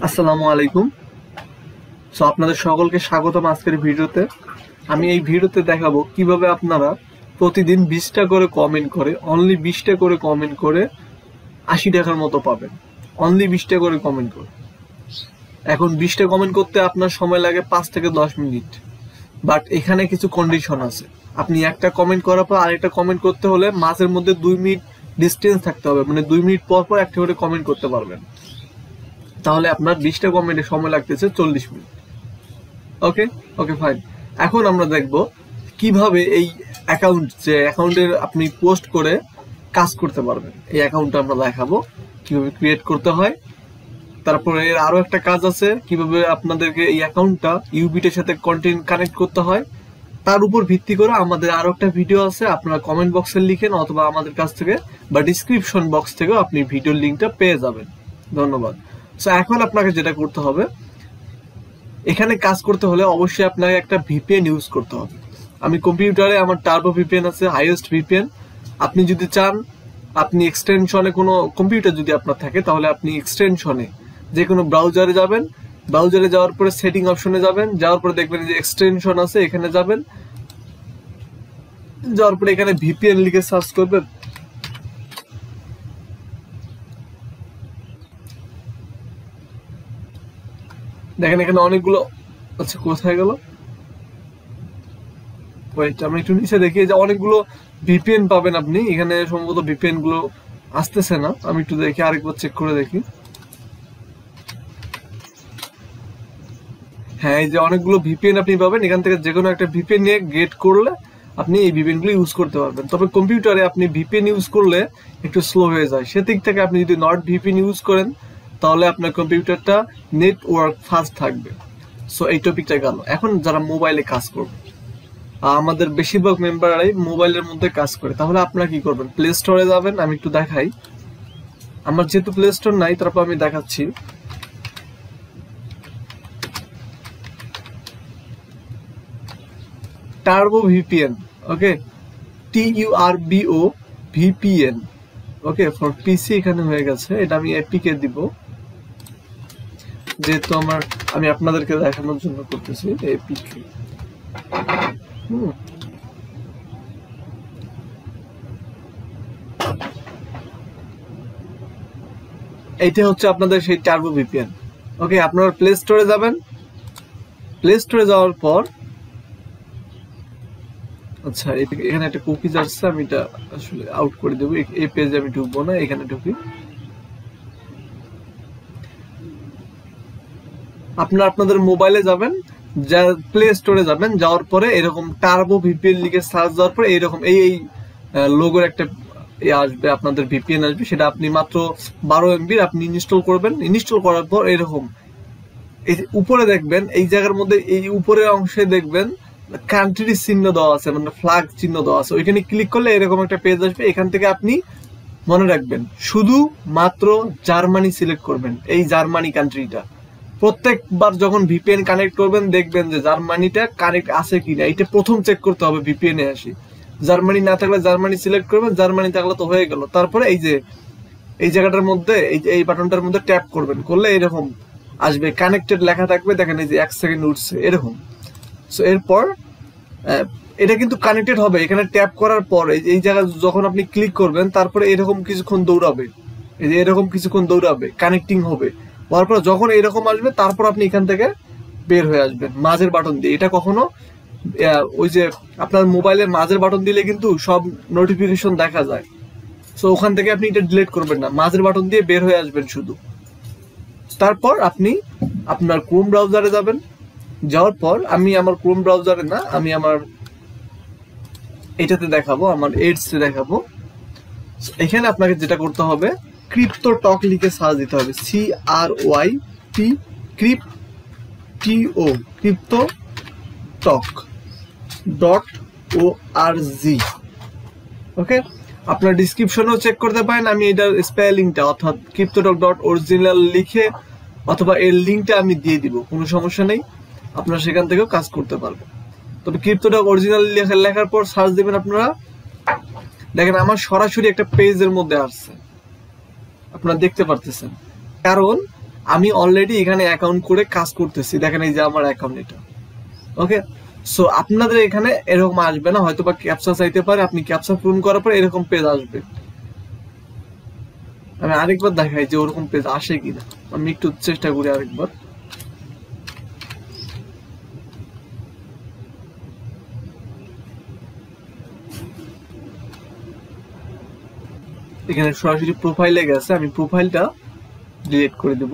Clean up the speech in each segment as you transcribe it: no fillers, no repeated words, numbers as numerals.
আসসালামু আলাইকুম। আপনাদের সকলকে স্বাগতম আজকের ভিডিওতে। আমি এই ভিডিওতে দেখাবো কিভাবে আপনারা প্রতিদিন 20টা করে কমেন্ট করে, অনলি 20টা করে কমেন্ট করে 80 টাকার মতো পাবেন। অনলি 20টা করে কমেন্ট করে। এখন 20টা কমেন্ট করতে আপনার সময় লাগে 5 থেকে 10 মিনিট। বাট এখানে কিছু কন্ডিশন আছে। আপনি একটা কমেন্ট করার পর আরেকটা কমেন্ট করতে হলে মাঝের মধ্যে 2 মিনিট ডিস্টেন্স থাকতে হবে, মানে 2 মিনিট পর পর একটা করে কমেন্ট করতে পারবেন। তাহলে আপনার 20টা কমেন্টে সময় লাগতেছে 40 মিনিট। ওকে ওকে ফাইন। এখন আমরা দেখব কিভাবে এই অ্যাকাউন্টের আপনি পোস্ট করে কাজ করতে পারবেন। এই অ্যাকাউন্টটা আমরা দেখাবো কিভাবে ক্রিয়েট করতে হয়। তারপরে এর আরো একটা কাজ আছে, কিভাবে আপনাদেরকে এই অ্যাকাউন্টটা ইউবিটের সাথে কন্টেন্ট কানেক্ট করতে হয়। তার উপর ভিত্তি করে আমাদের আরো একটা ভিডিও আছে, আপনারা কমেন্ট বক্সে লিখেন অথবা আমাদের কাছ থেকে বা ডিসক্রিপশন বক্স থেকে আপনি ভিডিওর লিঙ্কটা পেয়ে যাবেন। ধন্যবাদ। সো এখন আপনাকে যেটা করতে হবে, এখানে কাজ করতে হলে অবশ্যই আপনাকে একটা ভিপিএন ইউজ করতে হবে। আমি কম্পিউটারে আমার টার্বো ভিপিএন আছে, হাইয়েস্ট ভিপিএন। আপনি যদি চান, আপনি এক্সটেনশনে কোনো কম্পিউটার যদি আপনার থাকে, তাহলে আপনি এক্সটেনশনে যে কোনো ব্রাউজারে যাবেন। ব্রাউজারে যাওয়ার পরে সেটিং অপশনে যাবেন, যাওয়ার পরে দেখবেন যে এক্সটেনশন আছে, এখানে যাবেন। যাওয়ার পরে এখানে ভিপিএন লিখে সার্চ করবেন। দেখেন এখানে অনেকগুলো, আচ্ছা কোথায় গেল, ওয়েট আমরা একটু নিচে দেখি যে অনেকগুলো ভিপিএন পাবেন আপনি এখানে। সম্ভবত ভিপিএন গুলো আসতেছে না, আমি একটু দেখি, আরেকবার চেক করে দেখি। হ্যাঁ, এই যে অনেকগুলো ভিপিএন আপনি পাবেন, এখান থেকে যে কোনো একটা ভিপিএন নিয়ে গেট করলে আপনি এই ভিপিএন গুলো ইউজ করতে পারবেন। তবে কম্পিউটারে আপনি ভিপিএন ইউজ করলে একটু স্লো হয়ে যায়, সেদিক থেকে আপনি যদি নট ভিপিএন ইউজ করেন তাহলে আপনার কম্পিউটারটা নেটওয়ার্ক ফাস্ট থাকবে। সো এই টপিকটা গেল। এখন যারা মোবাইলে কাজ করবে, আমাদের বেশিরভাগ মেম্বাররাই মোবাইলের মধ্যে কাজ করে, তাহলে আপনারা কি করবেন, প্লে স্টোরে যাবেন। আমি একটু দেখাই, আমার যেহেতু প্লে স্টোর নাই তারপর আমি দেখাচ্ছি। Turbo VPN, okay, TURBO VPN, okay, for পিসি এখানে হয়ে গেছে। এটা আমি এপিকে দিব, যেহেতু আমি আপনাদেরকে দেখানোর জন্য করতেছি এপিকে। এইটা হচ্ছে আপনাদের সেই টার্বো ভিপিএন। ওকে, আপনারা প্লে স্টোরে যাবেন। প্লে স্টোরে যাওয়ার পর, আচ্ছা এখানে একটা কুকিজ আসছে, আমি এটা আসলে আউট করে দেবো। এই পেজে আমি ঢুকবো না, এখানে ঢুকি। আপনাদের মোবাইলে যাবেন, যা প্লে স্টোরে যাবেন, যাওয়ার পরে এরকম টার্বো ভিপিএন লিখে সার্চ দেওয়ার পরে এইরকম এই লোগোর একটা আসবে, আপনাদের ভিপিএন আসবে। সেটা আপনি মাত্র 12 MB আপনি ইনস্টল করবেন। ইনস্টল করার পর এরকম এই উপরে দেখবেন, এই জায়গার মধ্যে এই উপরের অংশে দেখবেন কান্ট্রি চিহ্ন দেওয়া আছে, মানে ফ্ল্যাগ চিহ্ন দেওয়া আছে। ওইখানে ক্লিক করলে এরকম একটা পেজ আসবে। এখান থেকে আপনি মনে রাখবেন শুধু মাত্র জার্মানি সিলেক্ট করবেন, এই জার্মানি কান্ট্রিটা। প্রত্যেকবার যখন ভিপিএন কানেক্ট করবেন দেখবেন যে জার্মানিটা কানেক্ট আছে কিনা, এটা প্রথম চেক করতে হবে ভিপিএন এ আসি। জার্মানি না থাকলে জার্মানি সিলেক্ট করবেন, জার্মানি থাকলে তো হয়ে গেল। তারপরে এই যে এই জায়গাটার মধ্যে এই বাটনটার মধ্যে ট্যাপ করবেন, করলে এরকম আসবে, কানেক্টেড লেখা থাকবে। দেখেন এই যে 1 সেকেন্ড উঠছে এরকম। সো এরপর এটা কিন্তু কানেক্টেড হবে। এখানে ট্যাপ করার পর এই জায়গায় যখন আপনি ক্লিক করবেন, তারপরে এরকম কিছুক্ষণ দৌড়াবে, এই যে এরকম কিছুক্ষণ দৌড়াবে, কানেক্টিং হবে। হওয়ার পর যখন এরকম আসবে, তারপর আপনি এখান থেকে বের হয়ে আসবেন মাঝের বাটন দিয়ে। এটা কখনো ওই যে আপনার মোবাইলের মাঝের বাটন দিলে কিন্তু সব নোটিফিকেশন দেখা যায়। সো ওখান থেকে আপনি এটা ডিলিট করবেন না, মাঝের বাটন দিয়ে বের হয়ে আসবেন শুধু। তারপর আপনি আপনার ক্রোম ব্রাউজারে যাবেন। যাওয়ার পর আমি আমার ক্রোম ব্রাউজারে না, আমি আমার এটাতে দেখাবো, আমার এডসে দেখাবো। এখানে আপনাকে যেটা করতে হবে, ক্রিপ্টো টক লিখে সার্চ দিতে হবে, CRYP ক্রিপ্টো ক্রিপ্টো টক .org। ওকে, আপনার ডিসক্রিপশনও চেক করতে পারেন। আমি এটার স্পেলিংটা অর্থাৎ cryptotalk.original লিখে অথবা এর লিঙ্কটা আমি দিয়ে দিব, কোনো সমস্যা নেই, আপনারা সেখান থেকেও কাজ করতে পারবেন। তবে ক্রিপ্টোটক অরিজিনাল লেখার পর সার্চ দেবেন। আপনারা দেখেন আমার সরাসরি একটা পেজের মধ্যে আসছে, আপনারা দেখতে পারতেছেন। কারণ আমি অলরেডি এখানে অ্যাকাউন্ট করে কাজ করতেছি। দেখেন এই যে আমার অ্যাকাউন্ট এটা। ওকে, সো আপনাদের এখানে এরকম আসবে না, হয়তো বা ক্যাপচা চাইতে পারে, আপনি ক্যাপচা পূরণ করার পর এরকম পেজ আসবে। আমি আরেকবার দেখাই যে ওরকম পেজ আসে কিনা, আমি একটু চেষ্টা করি আরেকবার। এখানে সরাসরি প্রোফাইলে গেছে, আমি প্রোফাইলটা ডিলিট করে দেব।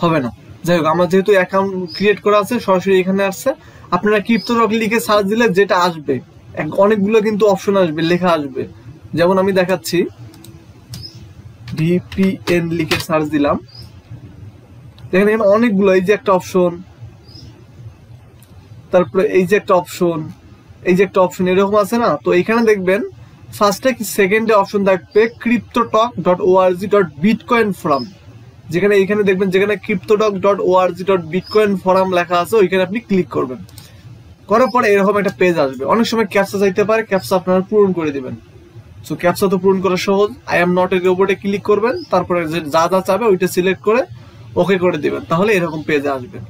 হবে না, যাই হোক আমার যেহেতু অ্যাকাউন্ট ক্রিয়েট করা আছে সরাসরি এখানে আসছে। আপনারা ক্রিপ্টোটক লিখে সার্চ দিলে যেটা আসবে, অনেকগুলো কিন্তু অপশন আসবে, লেখা আসবে। যেমন আমি দেখাচ্ছি, ভিপিএন লিখে সার্চ দিলাম, দেখেন এখানে অনেকগুলো, এই যে একটা অপশন, তারপরে এই যে একটা অপশন, এই যে একটা অপশন, এরকম আছে না? তো এখানে দেখবেন ফার্স্টে কি সেকেন্ডে অপশন থাকবে cryptotalk.org.bitcoin forum, যেখানে এইখানে দেখবেন যেখানে cryptotalk.org.bitcoin forum লেখা আছে, ওইখানে আপনি ক্লিক করবেন। করার পরে এরকম একটা পেজ আসবে। অনেক সময় ক্যাপচা চাইতে পারে, ক্যাপচা আপনারা পূরণ করে দিবেন। সো ক্যাপচা তো পূরণ করা সহজ, আই এম নট এ রোবটে ক্লিক করবেন, তারপরে যা যা চাবে ওইটা সিলেক্ট করে ওকে করে দিবেন, তাহলে এরকম পেজে আসবেন।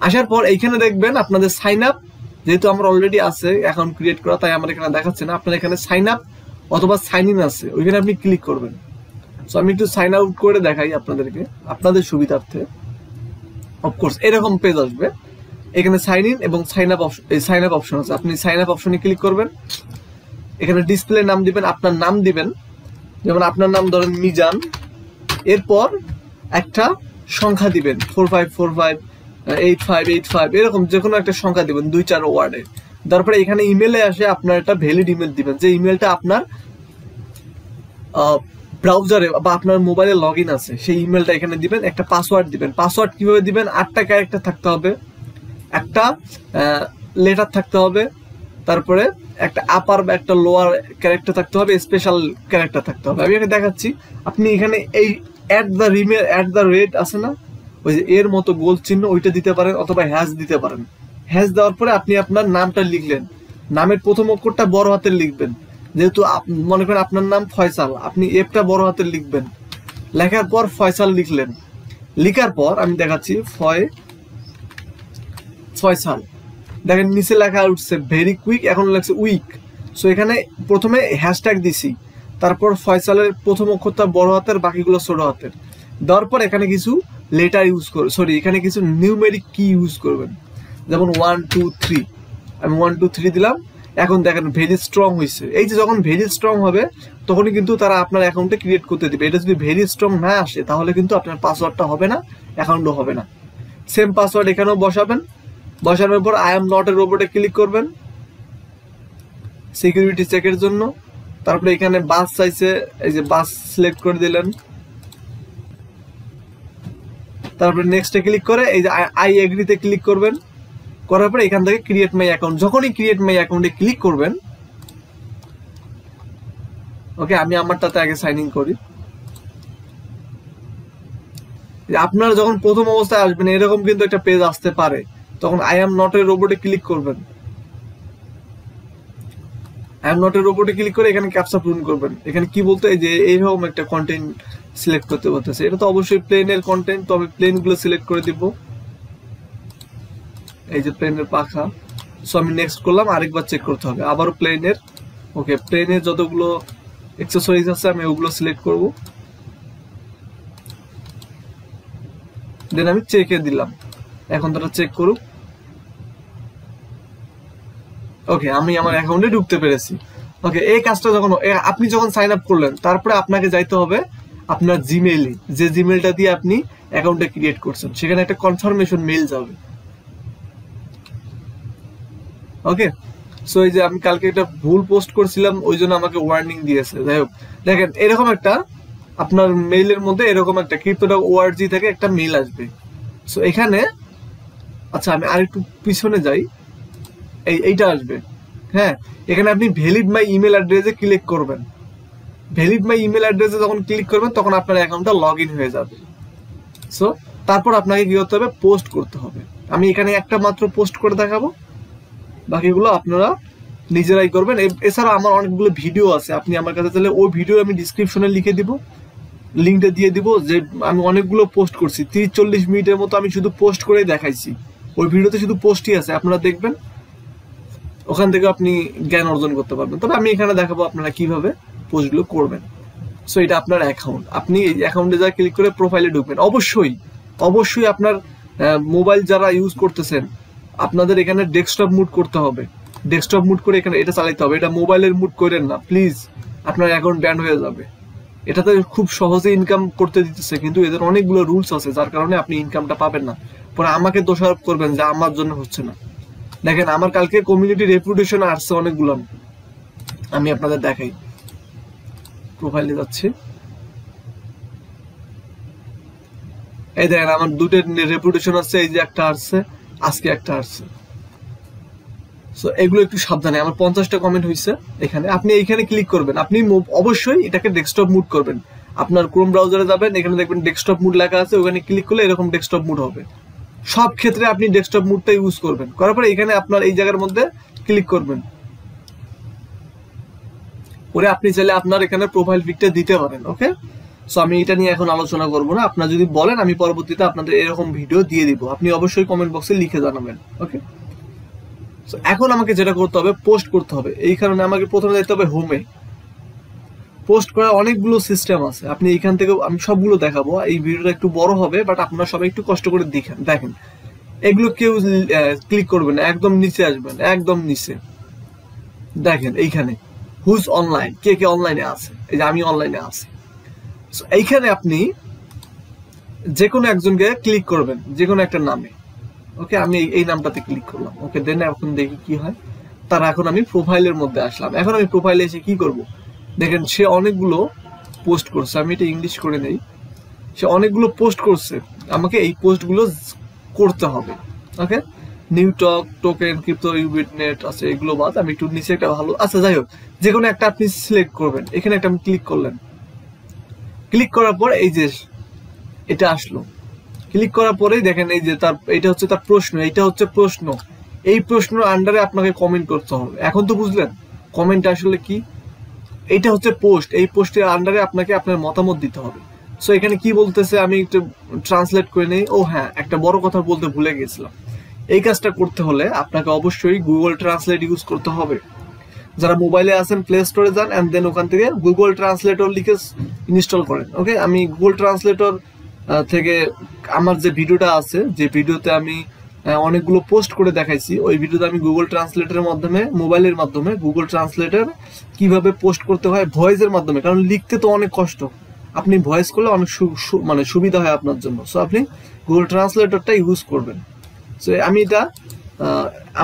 আসার পর এইখানে দেখবেন আপনাদের সাইন আপ, যেহেতু আমার অলরেডি আছে অ্যাকাউন্ট ক্রিয়েট করা, তাই আমার এখানে দেখাচ্ছে না। আপনার এখানে সাইন আপ অথবা সাইন ইন আছে, ওইখানে আপনি ক্লিক করবেন। সো আমি একটু সাইন আউট করে দেখাই আপনাদেরকে, আপনাদের সুবিধার্থে। অফকোর্স এরকম পেজ আসবে, এখানে সাইন ইন এবং সাইন আপ অপশন আছে, আপনি সাইন আপ অপশনে ক্লিক করবেন। এখানে ডিসপ্লে নাম দিবেন, আপনার নাম দিবেন, যেমন আপনার নাম ধরেন মিজান, এরপর একটা সংখ্যা দিবেন 45458585, এরকম যে কোনো একটা সংখ্যা দিবেন 2-4 ওয়ার্ডে। তারপরে এখানে ইমেলে আসে আপনার একটা ভ্যালিড ইমেল দিবেন, যে ইমেলটা আপনার ব্রাউজারে বা আপনার মোবাইলে লগ ইন আছে, সেই ইমেলটা এখানে দিবেন। একটা পাসওয়ার্ড দিবেন। পাসওয়ার্ড কিভাবে দিবেন? 8টা ক্যারেক্টার থাকতে হবে, একটা লেটার থাকতে হবে, তারপরে একটা আপার বা একটা লোয়ার ক্যারেক্টার থাকতে হবে, স্পেশাল ক্যারেক্টার থাকতে হবে। আমি এখানে দেখাচ্ছি, আপনি এখানে এই অ্যাট দ্য রেট আছে না, ওই যে এর মতো গোল চিহ্ন, ওইটা দিতে পারেন, অথবা হ্যাশ দিতে পারেন। হ্যাশ দেওয়ার পরে আপনি আপনার নামটা লিখলেন, নামের প্রথম অক্ষরটা বড় হাতের লিখবেন। যেহেতু মনে করেন আপনার নাম ফয়সাল, আপনি এফটা বড় হাতের লিখবেন। লেখার পর ফয়সাল লিখলেন, লিখার পর আমি দেখাচ্ছি ফয়সাল, দেখেন নিচে লেখা উঠছে ভেরি কুইক, এখন লেখছে উইক। সো এখানে প্রথমে হ্যাশট্যাগ দিছি, তারপর ফয়সালের প্রথম অক্ষরটা বড় হাতের, বাকিগুলো ছোট হাতের। দেওয়ার পর এখানে কিছু লেটার ইউজ করবেন, এখানে কিছু নিউমেরিক কি ইউজ করবেন, যেমন 1 2 3। আমি 1 2 3 দিলাম। এখন দেখেন ভেরি স্ট্রং হয়েছে। এই যে যখন ভেরি স্ট্রং হবে তখনই কিন্তু তারা আপনার অ্যাকাউন্টে ক্রিয়েট করতে দিবে। এটা যদি ভেরি স্ট্রং না আসে তাহলে কিন্তু আপনার পাসওয়ার্ডটা হবে না, অ্যাকাউন্টও হবে না। সেম পাসওয়ার্ড এখানেও বসাবেন। বসানোর পর আই এম নট এ রোবটে ক্লিক করবেন সিকিউরিটি চেকের জন্য। তারপরে এখানে বাস চাইছে, এই যে বাস সিলেক্ট করে দিলেন। তারপরে নেক্সটে ক্লিক করে এই যে আই এগ্রিতে ক্লিক করবেন। করার পরে এখান থেকে ক্রিয়েট মাই অ্যাকাউন্ট, যখনই ক্রিয়েট মাই অ্যাকাউন্টে ক্লিক করবেন, ওকে আমি আমারটাতে আগে সাইন ইন করি। আপনারা যখন প্রথম অবস্থায় আসবেন এরকম কিন্তু একটা পেজ আসতে পারে, তখন আই এম নট এ রোবটে ক্লিক করবেন। আই এম নট এ রোবটে ক্লিক করে এখানে ক্যাপচা পূরণ করবেন। এখানে কি বলতে, এই যে এইরকম একটা কন্টেন্ট সিলেক্ট করতে বলতেছে। এটা তো অবশ্যই প্লেনের কন্টেন্ট, তো আমি প্লেন গুলো সিলেক্ট করে দিব, এই যে প্লেনের পাখা। সো আমি নেক্সট করলাম, আরেকবার চেক করতে হবে, আবারও প্লেনের। ওকে, প্লেনের যতগুলো অ্যাক্সেসরিজ আছে আমি ওগুলো সিলেক্ট করব, দেন আমি চেকে দিলাম। এখন তারা চেক করুক। ওকে, আমি আমার অ্যাকাউন্টে ঢুকতে পেরেছি। ওকে, এই কাজটা আপনি যখন সাইন আপ করলেন, তারপরে আপনাকে যাইতে হবে আপনার জিমেইলে, যে জিমেইলটা দিয়ে আপনি অ্যাকাউন্টে ক্রিয়েট করছেন, সেখানে একটা কনফার্মেশন মেইল যাবে। ওকে, সো এই যে আমি কালকে একটা ভুল পোস্ট করছিলাম, ওই জন্য আমাকে ওয়ার্নিং দিয়েছে। যাই হোক, দেখেন এরকম একটা আপনার মেইলের মধ্যে এরকম একটা crypto.org থেকে একটা মেইল আসবে। সো এখানে, আচ্ছা আমি আরেকটু পিছনে যাই, এইটা আসবে। হ্যাঁ, এখানে আপনি ভ্যালিড মাই ইমেল অ্যাড্রেসে ক্লিক করবেন। ভ্যালিড মাই ইমেল অ্যাড্রেসে যখন ক্লিক করবেন তখন আপনার অ্যাকাউন্টটা লগ ইন হয়ে যাবে। সো তারপর আপনাকে কি করতে হবে, পোস্ট করতে হবে। আমি এখানে একটা মাত্র পোস্ট করে দেখাবো, বাকিগুলো আপনারা নিজেরাই করবেন। এছাড়া আমার অনেকগুলো ভিডিও আছে, আপনি আমার কাছে তাহলে ওই ভিডিও আমি ডিসক্রিপশনে লিখে দিব, লিঙ্কটা দিয়ে দিব, যে আমি অনেকগুলো পোস্ট করছি 30-40 মিনিটের মতো আমি শুধু পোস্ট করেই দেখাইছি। ওই ভিডিওতে শুধু পোস্টই আছে, আপনারা দেখবেন, ওখান থেকে আপনি জ্ঞান অর্জন করতে পারবেন। তবে আমি এখানে দেখাবো আপনারা কিভাবে পোস্টগুলো করবেন। সো এটা আপনার অ্যাকাউন্ট, আপনি এই অ্যাকাউন্টে যা ক্লিক করে প্রোফাইলে ঢুকবেন। অবশ্যই আপনার মোবাইল যারা ইউজ করতেছেন আপনাদের এখানে ডেস্কটপ মুড করতে হবে। ডেস্কটপ মুড করে এখানে এটা চালাতে হবে, এটা মোবাইলের মুড করেন না প্লিজ, আপনার অ্যাকাউন্ট ব্যান হয়ে যাবে। এটাতে খুব সহজে ইনকাম করতে দিতেছে, কিন্তু এদের অনেকগুলো রুলস আছে যার কারণে আপনি ইনকামটা পাবেন না। পরে আমাকে দোষারোপ করবেন যে আমার জন্য হচ্ছে না। দেখেন আমার কালকে কমিউনিটি রেপুটেশন আসছে অনেকগুলো, আমি আপনাদের দেখাই। প্রোফাইলে যাচ্ছি, এই দেখেন আমার দুটো রেপুটেশন আছে, এই যে একটা আসছে, আজকে একটা আসছে। সো এগুলো একটু সাবধানে। আমার 50টা কমেন্ট হয়েছে এখানে। আপনি এইখানে ক্লিক করবেন, আপনি অবশ্যই এটাকে ডেস্কটপ মুড করবেন। আপনার ক্রোম ব্রাউজারে যাবেন, এখানে দেখবেন ডেস্কটপ মুড লেখা আছে, ওখানে ক্লিক করলে এরকম ডেস্কটপ মুড হবে। সব ক্ষেত্রে আপনি ডেস্কটপ মুডটা ইউজ করবেন। করার পরে এখানে আপনার এই জায়গার মধ্যে ক্লিক করবেন, পরে আপনি চাইলে আপনার এখানে প্রোফাইল পিকটা দিতে পারেন। ওকে, সো আমি এটা নিয়ে এখন আলোচনা করব না, আপনারা যদি বলেন আমি পরবর্তীতে আপনাদের এরকম ভিডিও দিয়ে দিব, আপনি অবশ্যই কমেন্ট বক্সে লিখে জানাবেন। ওকে, সো এখন আমাকে যেটা করতে হবে, পোস্ট করতে হবে। এই কারণে আমাকে প্রথমে যেতে হবে হোমে। পোস্ট করার অনেকগুলো সিস্টেম আছে, আপনি এখান থেকে আমি সবগুলো দেখাবো। এই ভিডিওটা একটু বড় হবে, বাট আপনারা সবাই একটু কষ্ট করে দেখেন। এগুলো কেউ ক্লিক করবেন না, একদম নিচে আসবেন, একদম নিচে দেখেন এইখানে হুজ অনলাইন, কে কে অনলাইনে আছে, এই যে আমি অনলাইনে আছি। এইখানে আপনি যে কোনো একজনকে ক্লিক করবেন, যে কোনো একটা নামে। ওকে, আমি এই নামটাতে ক্লিক করলাম। ওকে, দেন এখন দেখি কি হয়। তারা এখন আমি প্রোফাইলের মধ্যে আসলাম। এখন আমি প্রোফাইলে এসে কি করব, দেখেন সে অনেকগুলো পোস্ট করছে। আমি এটা ইংলিশ করে নেই। সে অনেকগুলো পোস্ট করছে, আমাকে এই পোস্টগুলো করতে হবে। ওকে, নিউ টক, টোকেন, ক্রিপ্টো, ইউবিটনেট আছে, এগুলো বাদ আমি একটু নিচে একটা ভালো, আচ্ছা যাই হোক, যে কোনো একটা আপনি সিলেক্ট করবেন। এখানে একটা আমি ক্লিক করলেন, ক্লিক করার পর এই যে এটা আসলো। ক্লিক করার পরেই দেখেন এই যে তার এটা হচ্ছে তার প্রশ্ন, এইটা হচ্ছে প্রশ্ন। এই প্রশ্নের আন্ডারে আপনাকে কমেন্ট করতে হবে। এখন তো বুঝলেন কমেন্ট আসলে কি। এইটা হচ্ছে পোস্ট, এই পোস্টের আন্ডারে আপনাকে আপনার মতামত দিতে হবে। সো এখানে কি বলতেছে আমি একটু ট্রান্সলেট করে নেই। ও হ্যাঁ, একটা বড় কথা বলতে ভুলে গেছিলাম। এই কাজটা করতে হলে আপনাকে অবশ্যই গুগল ট্রান্সলেট ইউজ করতে হবে। যারা মোবাইলে আছেন প্লে স্টোরে যান, এন্ড দেন ওখান থেকে গুগল ট্রান্সলেটর লিখে ইনস্টল করেন। ওকে, আমি গুগল ট্রান্সলেটর থেকে আমার যে ভিডিওটা আছে, যে ভিডিওতে আমি অনেকগুলো পোস্ট করে দেখাইছি, ওই ভিডিওতে আমি গুগল ট্রান্সলেটরের মাধ্যমে, মোবাইলের মাধ্যমে গুগল ট্রান্সলেটর কিভাবে পোস্ট করতে হয় ভয়েসের মাধ্যমে, কারণ লিখতে তো অনেক কষ্ট, আপনি ভয়েস করলে অনেক মানে সুবিধা হয় আপনার জন্য। সো আপনি গুগল ট্রান্সলেটরটা ইউজ করবেন। সো আমি এটা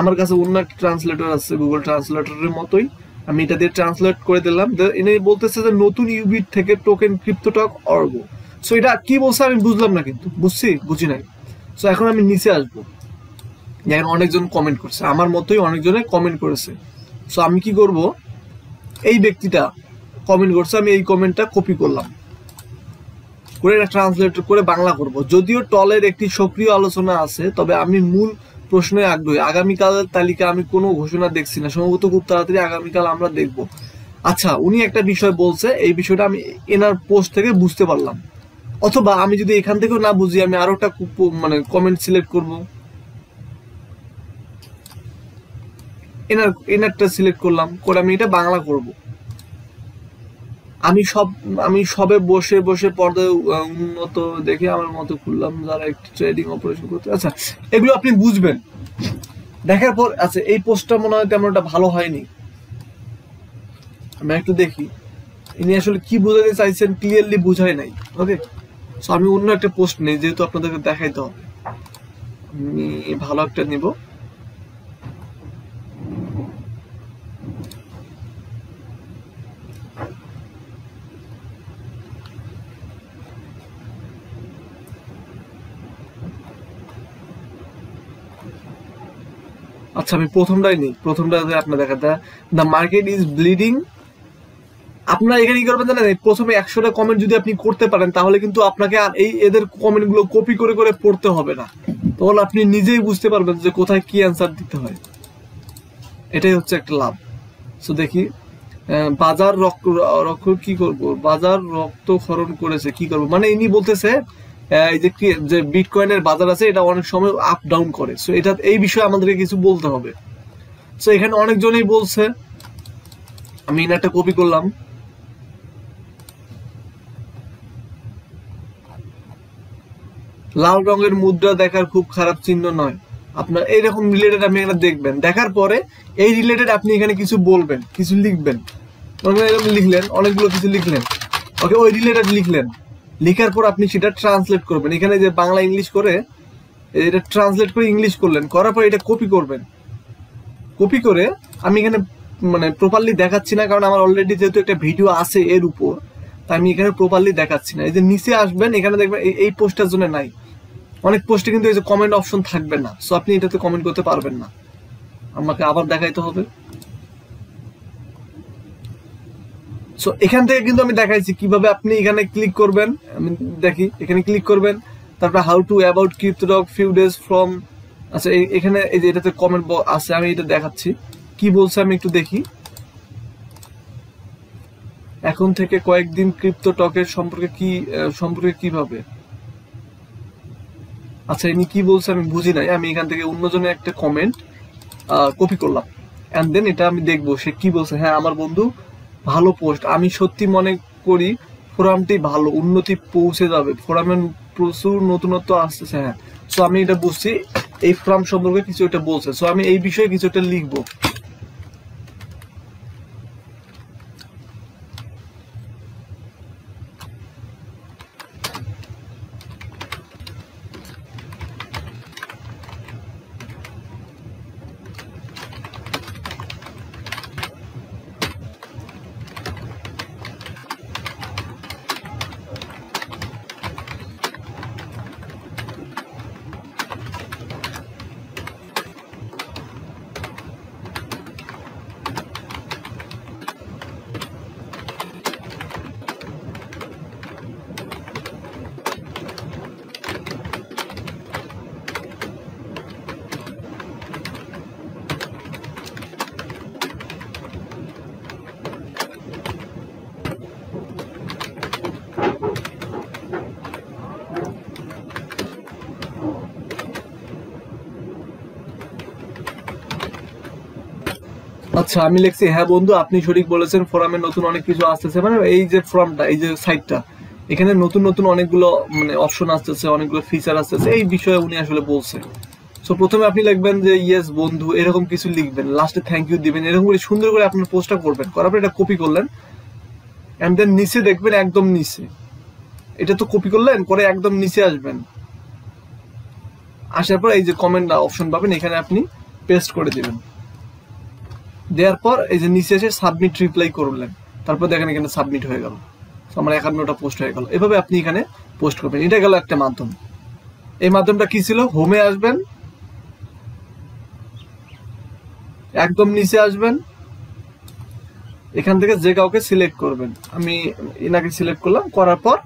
আমার কাছে অন্য একটা ট্রান্সলেটর আছে গুগল ট্রান্সলেটরের মতোই, আমি এটা দিয়ে ট্রান্সলেট করে দিলাম। এনে বলতেছে যে নতুন ইউবিট থেকে টোকেন ক্রিপ্টোটক অর্গো। সো এটা কি বলছে আমি বুঝলাম না, কিন্তু বুঝি নাই। সো এখন আমি নিচে আসবো, এখন অনেকজন কমেন্ট করছে, আমার মতোই অনেকজনে কমেন্ট করেছে। সো আমি কি করব, এই ব্যক্তিটা কমেন্ট করছে, আমি এই কমেন্টটা কপি করলাম, করে এটা ট্রান্সলেট করে বাংলা করব। যদিও টলের একটি সক্রিয় আলোচনা আছে, তবে আমি মূল প্রশ্নে আগ্রহী। আগামীকালের তালিকা আমি কোনো ঘোষণা দেখছি না, সম্ভবত খুব তাড়াতাড়ি আগামীকাল আমরা দেখব। আচ্ছা, উনি একটা বিষয় বলছে, এই বিষয়টা আমি এনার পোস্ট থেকে বুঝতে পারলাম। অথবা আমি যদি এখান থেকেও না বুঝি, আমি আরো একটা মানে কমেন্ট সিলেক্ট করব, এনারটা সিলেক্ট করলাম, করে আমি এটা বাংলা করব। আমি সবে বসে বসে পর্দায় উন্নত দেখে আমার মতো খুললাম, যারা একটি ট্রেডিং অপারেশন করতে। আচ্ছা, এগুলো আপনি বুঝবেন দেখার পর। আচ্ছা, এই পোস্টটা মনে হয় তেমন একটা ভালো হয়নি, আমি একটু দেখি ইনি আসলে কি বোঝাতে চাইছেন, ক্লিয়ারলি বুঝাই নাই। ওকে, সো আমি অন্য একটা পোস্ট নেই, যেহেতু আপনাদেরকে দেখাইতে হবে। আমি ভালো একটা নিব। আচ্ছা, আমি প্রথমটাই নেই, প্রথমটা আপনার দেখাতে, দ্য মার্কেট ইজ ব্লিডিং। আপনারা এখানে কি করবেন জানেন, প্রথমে 100টা কমেন্ট যদি আপনি করতে পারেন, তাহলে কিন্তু আপনাকে আর এদের কমেন্ট গুলো কপি করে করে পড়তে হবে না। তাহলে আপনি নিজেই বুঝতে পারবেন যে কোথায় কি অ্যান্সার দিতে হয়। এটাই হচ্ছে একটা লাভ। সো দেখি বাজার রক্ত কি করব, বাজার রক্তক্ষরণ করেছে কি করব, মানে ইনি বলতেছে এই যে বিটকয়েনের বাজার আছে এটা অনেক সময় আপ ডাউন করে। সো এটা এই বিষয়ে আমাদেরকে কিছু বলতে হবে। সো এখানে অনেকজনই বলছে, আমি ইনারটা কপি করলাম। লাল রঙের মুদ্রা দেখার খুব খারাপ চিহ্ন নয়। আপনার এইরকম রিলেটেড আপনি এখানে দেখবেন, দেখার পরে এই রিলেটেড আপনি এখানে কিছু বলবেন, কিছু লিখবেন। লিখলেন, অনেকগুলো কিছু লিখলেন, ওকে, ওই রিলেটেড লিখলেন। লিখার পর আপনি সেটা ট্রান্সলেট করবেন। এখানে যে বাংলা ইংলিশ করে এটা ট্রান্সলেট করে ইংলিশ করলেন, করার পর এটা কপি করবেন। কপি করে আমি এখানে মানে প্রপারলি দেখাচ্ছি না, কারণ আমার অলরেডি যেহেতু একটা ভিডিও আছে এর উপর, তাই আমি এখানে প্রপারলি দেখাচ্ছি না। এই যে নিচে আসবেন, এখানে দেখবেন এই পোস্টের জন্য নাই, অনেক পোস্টে কিন্তু এই যে কমেন্ট অপশন থাকবে না। সো আপনি এটাতে কমেন্ট করতে পারবেন না, আমাকে আবার দেখাইতে হবে। সো এখান থেকে কিন্তু আমি দেখাইছি কিভাবে আপনি এখানে ক্লিক করবেন। আমি দেখি, এখানে ক্লিক করবেন, তারপর how to about crypto talk few days from, আচ্ছা এখানে এই যে এটাতে কমেন্ট আছে, আমি এটা দেখাচ্ছি কি বলছে, আমি একটু দেখি। এখন থেকে কয়েকদিন ক্রিপ্টোটকের সম্পর্কে কিভাবে, আচ্ছা ইনি কি বলছে আমি বুঝি নাই। আমি এখান থেকে অন্যজনের একটা কমেন্ট কপি করলাম, এন্ড দেন এটা আমি দেখবো সে কি বলছে। হ্যাঁ আমার বন্ধু, ভালো পোস্ট, আমি সত্যি মনে করি ফোরামটি ভালো, উন্নতি পৌঁছে যাবে, ফোরামের প্রচুর নতুনত্ব আসতেছে। হ্যাঁ, সো আমি এটা বুঝছি, এই ফোরাম সম্পর্কে কিছু একটা বলছে। সো আমি এই বিষয়ে কিছু একটা লিখবো। আচ্ছা আমি লিখছি, হ্যাঁ বন্ধু আপনি সঠিক বলেছেন, ফোরামে নতুন অনেক কিছু আসতেছে। মানে এই যে ফোরামটা, এই যে সাইটটা, এখানে নতুন নতুন অনেকগুলো মানে অপশন আসতেছে, অনেকগুলো ফিচার আসতেছে, এই বিষয়ে উনি আসলে বলছে। সো প্রথমে আপনি লিখবেন যে ইয়েস বন্ধু, এরকম কিছু লিখবেন, লাস্টে থ্যাংক ইউ দিবেন, এরকম করে সুন্দর করে আপনার পোস্টটা করবেন। করার পর এটা কপি করলেন, এন্ড দেন নিচে দেখবেন, একদম নিচে, এটা তো কপি করলেন, করে একদম নিচে আসবেন। আসার পর এই যে কমেন্ট অপশন পাবেন, এখানে আপনি পেস্ট করে দিবেন। দেওয়ার পর এই যে নিচে এসে সাবমিট রিপ্লাই করলেন, তারপর দেখেন এখানে সাবমিট হয়ে গেল, আমার 51টা পোস্ট হয়ে গেল। এভাবে আপনি এখানে পোস্ট করবেন। এটা গেল একটা মাধ্যম। এই মাধ্যমটা কি ছিল, হোমে আসবেন, একদম নিচে আসবেন, এখান থেকে যে কাউকে সিলেক্ট করবেন। আমি ইনাকে সিলেক্ট করলাম, করার পর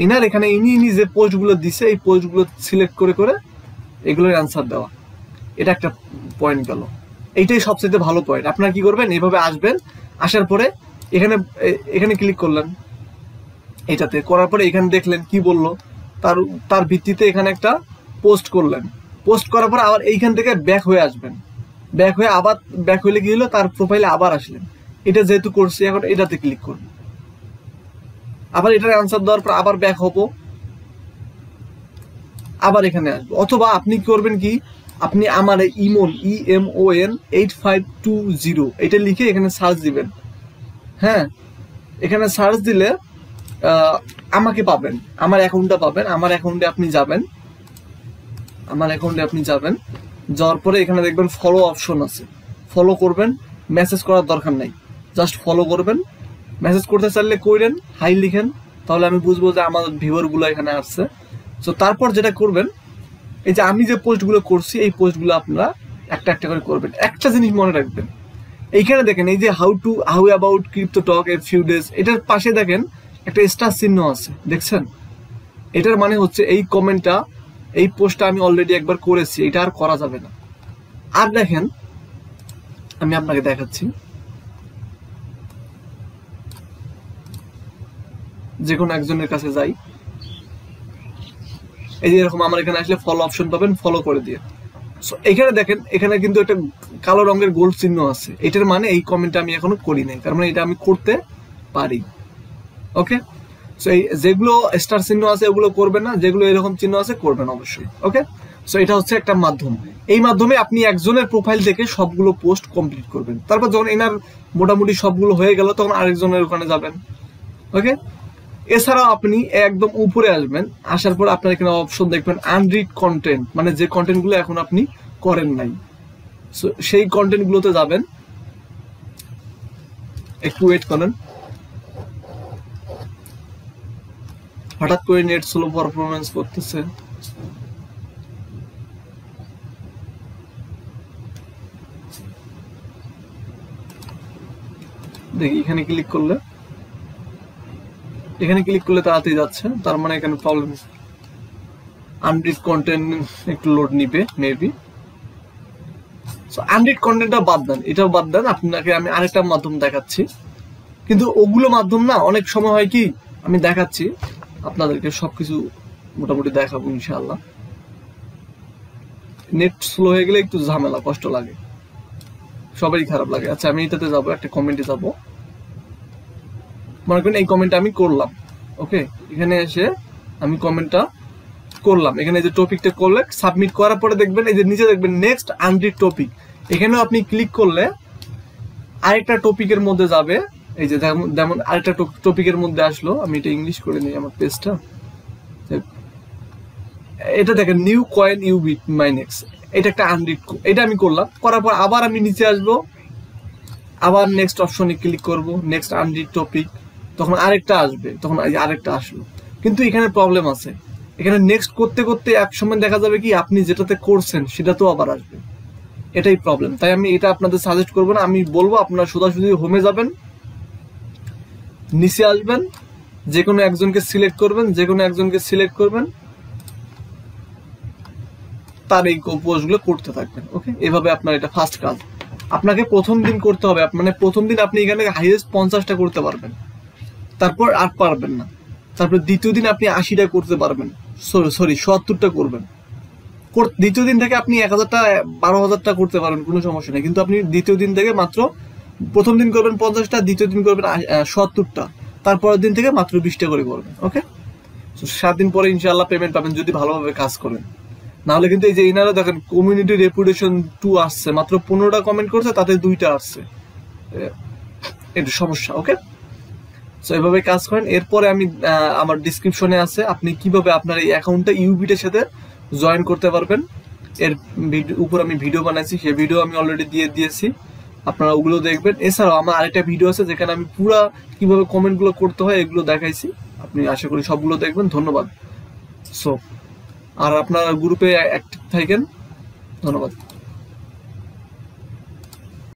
ইনার এখানে ইনি যে পোস্টগুলো দিছে এই পোস্টগুলো সিলেক্ট করে করে এগুলোর অ্যান্সার দেওয়া, এটা একটা পয়েন্ট গেল। এইটাই সবচেয়ে ভালো পয়েন্ট। আপনারা কি করবেন, এইভাবে আসবেন, আসার পরে এখানে ক্লিক করলেন, এটাতে করার পরে এখানে দেখলেন কি বললো, তার ভিত্তিতে এখানে একটা পোস্ট করলেন। পোস্ট করার পর আবার এইখান থেকে ব্যাক হয়ে আসবেন, ব্যাক হয়ে আবার ব্যাক হইলে কি হলো, তার প্রোফাইলে আবার আসলেন। এটা যেহেতু করছি, এখন এটাতে ক্লিক করুন, আবার এটার অ্যান্সার দেওয়ার পর আবার ব্যাক হবো, আবার এখানে আসবো। অথবা আপনি কি করবেন, কি আপনি আমার ইমন EMON 8520 এটা লিখে এখানে সার্চ দিবেন। হ্যাঁ, এখানে সার্চ দিলে আমাকে পাবেন, আমার অ্যাকাউন্টটা পাবেন। আমার অ্যাকাউন্টে আপনি যাবেন, যাওয়ার পরে এখানে দেখবেন ফলো অপশন আছে, ফলো করবেন। মেসেজ করার দরকার নাই, জাস্ট ফলো করবেন। মেসেজ করতে চাইলে কইরেন, হাই লিখেন, তাহলে আমি বুঝবো যে আমার ভিউয়ারগুলো এখানে আসছে। সো তারপর যেটা করবেন, এই যে আমি যে পোস্টগুলো করছি এই পোস্টগুলো আপনারা একটা একটা করে করবেন। একটা জিনিস মনে রাখবেন, এইখানে দেখেন এই যে how about crypto talk a few days, এটার পাশে দেখেন একটা স্টার চিহ্ন আছে, দেখছেন? এটার মানে হচ্ছে এই কমেন্টটা, এই পোস্টটা আমি অলরেডি একবার করেছি, এটা আর করা যাবে না। আর দেখেন আমি আপনাকে দেখাচ্ছি, যে কোনো একজনের কাছে যাই, এই যে এরকম আমার এখানে আসলে ফলো অপশন পাবেন, ফলো করে দিয়ে। সো এখানে দেখেন, এখানে কিন্তু একটা কালো রঙের গোল চিহ্ন আছে, এটার মানে এই কমেন্টটা আমি এখনো করি নাই, তার মানে এটা আমি করতে পারি। ওকে, সো এই যেগুলো স্টার চিহ্ন আছে ওগুলো করবেন না, যেগুলো এরকম চিহ্ন আছে করবেন অবশ্যই। ওকে, সো এটা হচ্ছে একটা মাধ্যম, এই মাধ্যমে আপনি একজনের প্রোফাইল থেকে সবগুলো পোস্ট কমপ্লিট করবেন। তারপর যখন এনার মোটামুটি সবগুলো হয়ে গেল তখন আরেকজনের ওখানে যাবেন। ওকে, এছাড়াও আপনি একদম উপরে আসবেন, আসার পর আপনার এখানে অপশন দেখবেন আনরিড কন্টেন্ট, মানে যে কন্টেন্ট গুলো এখন আপনি করেন নাই, সো সেই কন্টেন্ট গুলোতে যাবেন। একটু ওয়েট করেন, হঠাৎ করে নেট স্লো পারফরমেন্স করতেছে। দেখি এখানে ক্লিক করলে, এখানে ক্লিক করলে তাড়াতাড়ি যাচ্ছে, তার মানে এখানে প্রবলেম। আনরিড কন্টেন্ট একটু লোড নিবে মেবি। সো আনরিড কন্টেন্টটা বাদ দেন, এটাও বাদ দেন, আপনাকে আমি আরেকটা মাধ্যম দেখাচ্ছি। কিন্তু ওগুলো মাধ্যম না, অনেক সময় হয় কি, আমি দেখাচ্ছি আপনাদেরকে সবকিছু মোটামুটি দেখাবো ইনশাআল্লাহ। নেট স্লো হয়ে গেলে একটু ঝামেলা, কষ্ট লাগে, সবারই খারাপ লাগে। আচ্ছা আমি এটাতে যাবো, একটা কমেন্টে যাব, মনে করেন এই কমেন্টটা আমি করলাম। ওকে, এখানে এসে আমি কমেন্টটা করলাম, এখানে যে টপিকটা করলে সাবমিট করার পরে দেখবেন এই যে নিচে দেখবেন নেক্সট আনরিড টপিক, এখানেও আপনি ক্লিক করলে আরেকটা টপিকের মধ্যে যাবে। এই যে যেমন আরেকটা টপিকের মধ্যে আসলো, আমি এটা ইংলিশ করে নিই আমার পেজটা। এটা দেখেন নিউ কয়েন ইউবিট মাইনেক্স, এটা একটা আনরিড, এটা আমি করলাম, করার পর আবার আমি নিচে আসবো, আবার নেক্সট অপশনে ক্লিক করব, নেক্সট আনরিড টপিক, তখন আরেকটা আসবে, তখন আরেকটা আসলো। কিন্তু এখানে প্রবলেম আছে, এখানে নেক্সট করতে করতে এক সময় দেখা যাবে কি আপনি যেটাতে করছেন সেটা তো আবার আসবে, এটাই প্রবলেম। তাই আমি এটা আপনাদের সাজেস্ট করবো না, আমি বলবো আপনারা সোজাসুজি হোমে যাবেন, নিচে আসবেন, যে কোনো একজনকে সিলেক্ট করবেন, যে কোনো একজনকে সিলেক্ট করবেন, তার এই পোস্টগুলো করতে থাকবেন। ওকে, এভাবে আপনার এটা ফার্স্ট কাজ। আপনাকে প্রথম দিন করতে হবে, মানে প্রথম দিন আপনি এখানে হাইয়েস্ট 50টা করতে পারবেন, তারপর আর পারবেন না। তারপর দ্বিতীয় দিন আপনি 80টা করতে পারবেন, সরি 70টা করবেন। দ্বিতীয় দিন থেকে আপনি 1000টা 12,000টা করতে পারবেন, কোনো সমস্যা নেই। কিন্তু আপনি দ্বিতীয় দিন থেকে মাত্র, প্রথম দিন করবেন 50টা, দ্বিতীয় দিন করবেন 70টা, তারপরের দিন থেকে মাত্র 20টা করে করবেন। ওকে, 7 দিন পরে ইনশাআল্লাহ পেমেন্ট পাবেন যদি ভালোভাবে কাজ করেন। নাহলে কিন্তু এই যে ইনারা দেখেন কমিউনিটি রেপুটেশন 2 আসছে, মাত্র 15টা কমেন্ট করছে, তাতে 2টা আসছে, এটা সমস্যা। ওকে, সো এভাবে কাজ করেন। এরপরে আমি আমার ডিসক্রিপশনে আছে আপনি কিভাবে আপনার এই অ্যাকাউন্টটা ইউবিটের সাথে জয়েন করতে পারবেন, এর উপর আমি ভিডিও বানাইছি, সেই ভিডিও আমি অলরেডি দিয়ে দিয়েছি, আপনারা ওগুলো দেখবেন। এছাড়াও আমার আরেকটা ভিডিও আছে যেখানে আমি পুরা কিভাবে কমেন্টগুলো করতে হয় এগুলো দেখাইছি, আপনি আশা করি সবগুলো দেখবেন। ধন্যবাদ। সো আর আপনারা গ্রুপে অ্যাক্টিভ থাকেন, ধন্যবাদ।